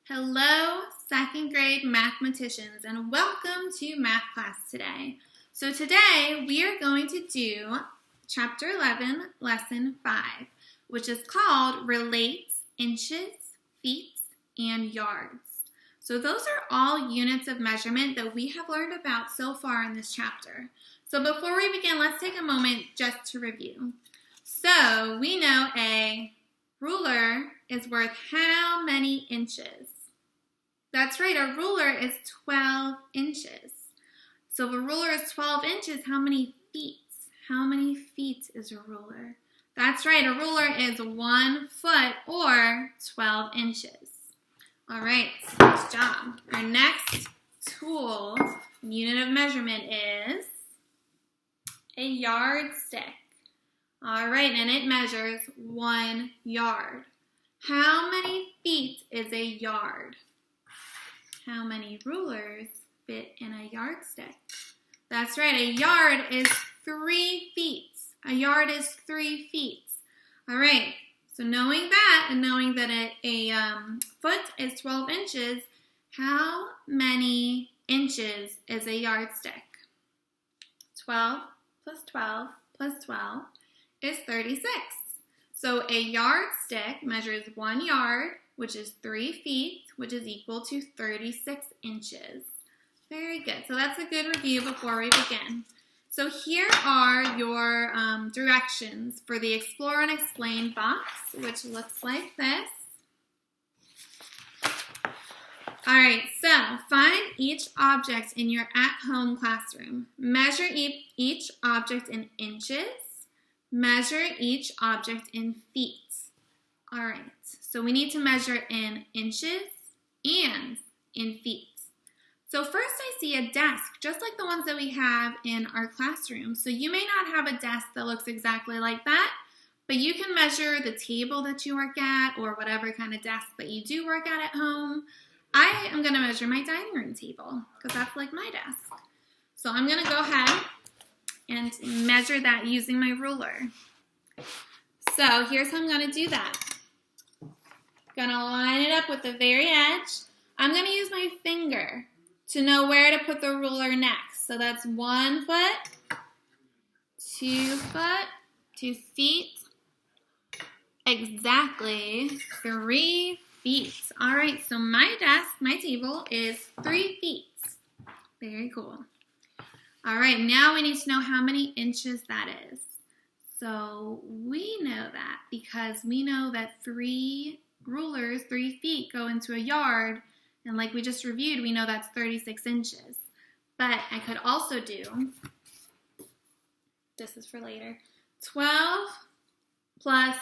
Hello, second grade mathematicians, and welcome to math class today. So today we are going to do chapter 11, lesson 5, which is called Relates Inches, Feet, and Yards. So those are all units of measurement that we have learned about so far in this chapter. So before we begin, let's take a moment just to review. So we know a ruler is worth how many inches? That's right, a ruler is 12 inches. So if a ruler is 12 inches, how many feet? How many feet is a ruler? That's right, a ruler is 1 foot or 12 inches. All right, nice job. Our next tool, unit of measurement, is a yardstick. All right, and it measures 1 yard. How many feet is a yard? How many rulers fit in a yardstick? That's right, a yard is 3 feet. A yard is 3 feet. All right, so knowing that and knowing that a foot is 12 inches, how many inches is a yardstick? 12 plus 12 plus 12 is 36. So a yardstick measures 1 yard, which is 3 feet, which is equal to 36 inches. Very good. So that's a good review before we begin. So here are your directions for the Explore and Explain box, which looks like this. All right, so find each object in your at-home classroom. Measure each object in inches. Measure each object in feet. All right, so we need to measure in inches and in feet. So first I see a desk, just like the ones that we have in our classroom. So you may not have a desk that looks exactly like that, but you can measure the table that you work at or whatever kind of desk that you do work at home. I am going to measure my dining room table because that's like my desk. So I'm going to go ahead and measure that using my ruler. So here's how I'm going to do that. I'm going to line it up with the very edge. I'm going to use my finger to know where to put the ruler next. So that's 1 foot, 2 foot, 2 feet, exactly 3 feet. All right, so my desk, my table is 3 feet. Very cool. All right, now we need to know how many inches that is. So we know that because we know that 3 rulers, 3 feet, go into a yard. And like we just reviewed, we know that's 36 inches. But I could also do, this is for later, 12 plus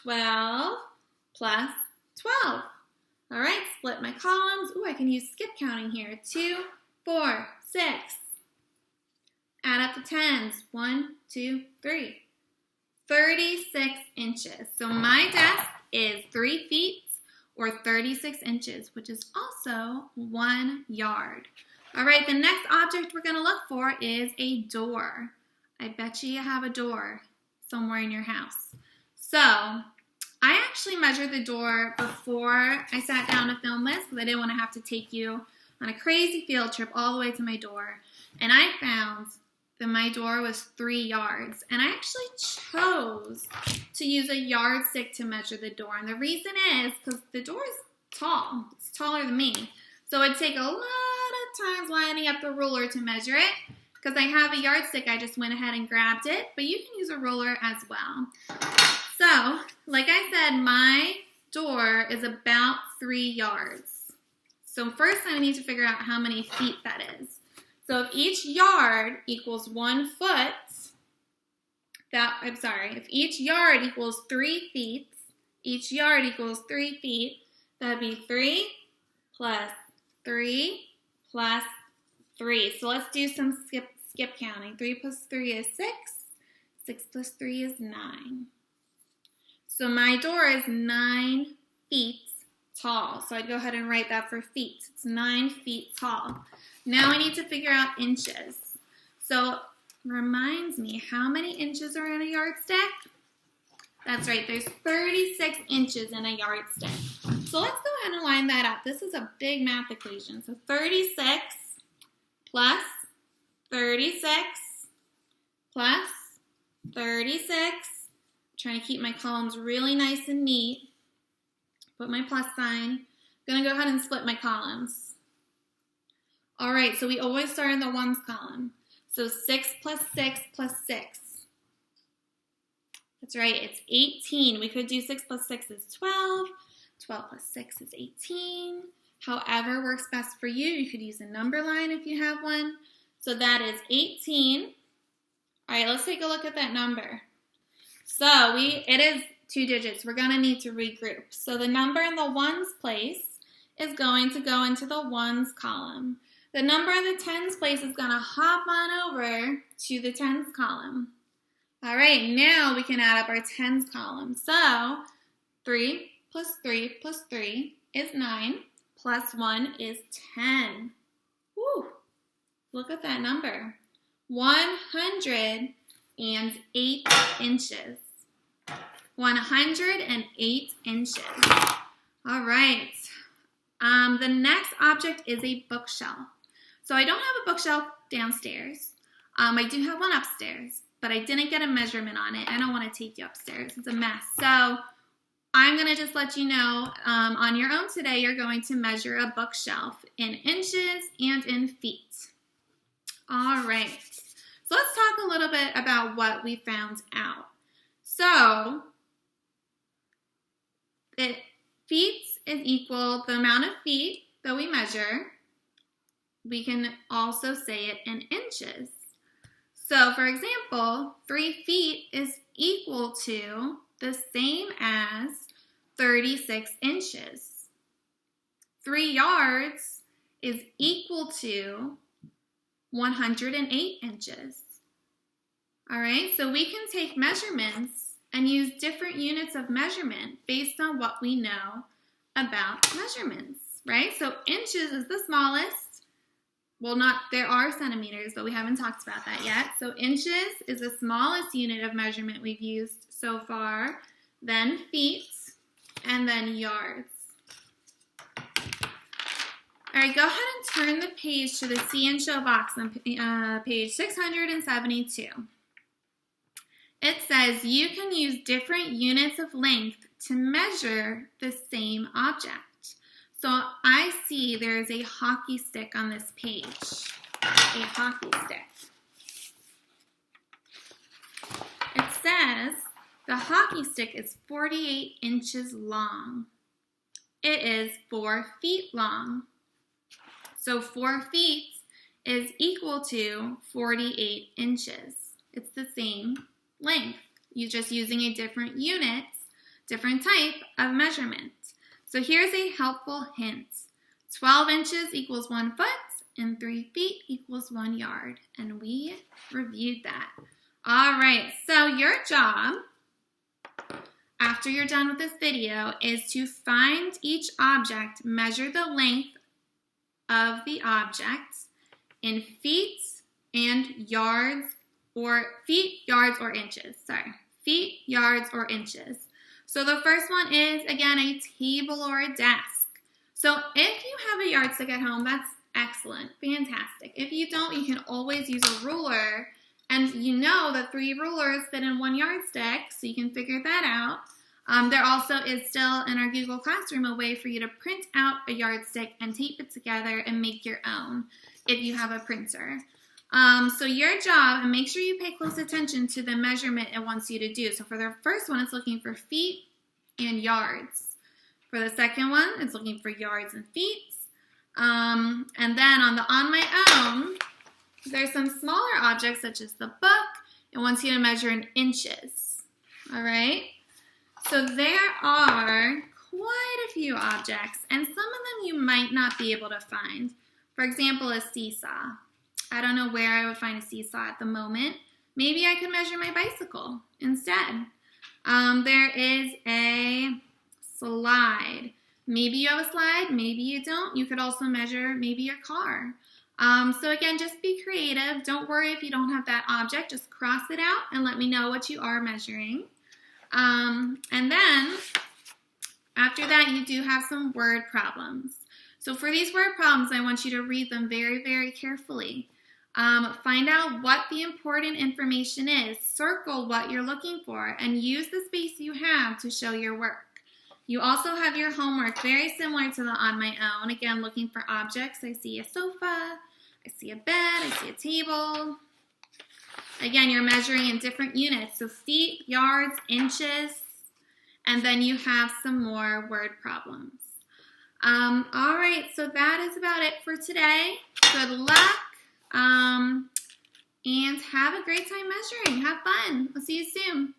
12 plus 12. All right, split my columns. Ooh, I can use skip counting here. 2, 4, 6. Add up the tens. 1, 2, 3. 36 inches. So my desk is 3 feet or 36 inches, which is also 1 yard. All right, the next object we're going to look for is a door. I bet you have a door somewhere in your house. So I actually measured the door before I sat down to film this because I didn't want to have to take you on a crazy field trip all the way to my door. And I found that my door was 3 yards. And I actually chose to use a yardstick to measure the door. And the reason is because the door is tall. It's taller than me. So it'd take a lot of times lining up the ruler to measure it. Because I have a yardstick, I just went ahead and grabbed it. But you can use a ruler as well. So, like I said, my door is about 3 yards. So first I need to figure out how many feet that is. So if each yard equals 1 foot, if each yard equals 3 feet, each yard equals 3 feet, that'd be 3 plus 3 plus 3. So let's do some skip counting. 3 plus 3 is 6. 6 plus 3 is 9. So my door is 9 feet tall. So I'd go ahead and write that for feet. It's 9 feet tall. Now I need to figure out inches. So reminds me, how many inches are in a yardstick? That's right, there's 36 inches in a yardstick. So let's go ahead and line that up. up. This is a big math equation. So 36 plus 36 plus 36. I'm trying to keep my columns really nice and neat. Put my plus sign. I'm going to go ahead and split my columns. All right, so we always start in the ones column. So 6 plus 6 plus 6. That's right, it's 18. We could do 6 plus 6 is 12. 12 plus 6 is 18. However works best for you. You could use a number line if you have one. So that is 18. All right, let's take a look at that number. So it is 2 digits. We're going to need to regroup. So the number in the ones place is going to go into the ones column. The number in the tens place is going to hop on over to the tens column. All right, now we can add up our tens column. So 3 plus 3 plus 3 is 9, plus 1 is 10. Woo! Look at that number. 108 inches. 108 inches. All right. The next object is a bookshelf. So I don't have a bookshelf downstairs. I do have one upstairs, but I didn't get a measurement on it. I don't want to take you upstairs. It's a mess. So I'm going to just let you know on your own today, you're going to measure a bookshelf in inches and in feet. All right. So let's talk a little bit about what we found out. So feet is equal the amount of feet that we measure. We can also say it in inches. So, for example, 3 feet is equal to the same as 36 inches. 3 yards is equal to 108 inches. All right, so we can take measurements and use different units of measurement based on what we know about measurements, right? So inches is the smallest. Well, there are centimeters, but we haven't talked about that yet. So inches is the smallest unit of measurement we've used so far, then feet, and then yards. All right, go ahead and turn the page to the See and Show box on page 672. It says you can use different units of length to measure the same object. So I see there's a hockey stick on this page, a hockey stick. It says the hockey stick is 48 inches long. It is 4 feet long. So 4 feet is equal to 48 inches. It's the same length. You're just using a different unit, different type of measurement. So here's a helpful hint. 12 inches equals 1 foot, and 3 feet equals 1 yard. And we reviewed that. All right, so your job, after you're done with this video, is to find each object, measure the length of the object in feet and yards, or feet, yards, or inches. Sorry, feet, yards, or inches. So the first one is, again, a table or a desk. So if you have a yardstick at home, that's excellent, fantastic. If you don't, you can always use a ruler, and you know that 3 rulers fit in 1 yardstick, so you can figure that out. There also is still in our Google Classroom a way for you to print out a yardstick and tape it together and make your own if you have a printer. So your job, and make sure you pay close attention to the measurement it wants you to do. So for the first one, it's looking for feet and yards. For the second one, it's looking for yards and feet. And then on my own, there's some smaller objects such as the book. It wants you to measure in inches. All right? So there are quite a few objects, and some of them you might not be able to find. For example, a seesaw. I don't know where I would find a seesaw at the moment. Maybe I could measure my bicycle instead. There is a slide. Maybe you have a slide, maybe you don't. You could also measure maybe your car. So again, just be creative. Don't worry if you don't have that object. Just cross it out and let me know what you are measuring. And then After that, you do have some word problems. So for these word problems, I want you to read them very, very carefully. Find out what the important information is. Circle what you're looking for and use the space you have to show your work. You also have your homework very similar to the On My Own. Again, looking for objects. I see a sofa, I see a bed, I see a table. Again, you're measuring in different units. So feet, yards, inches, and then you have some more word problems. All right, so that is about it for today. Good luck. And have a great time measuring. Have fun. I'll see you soon.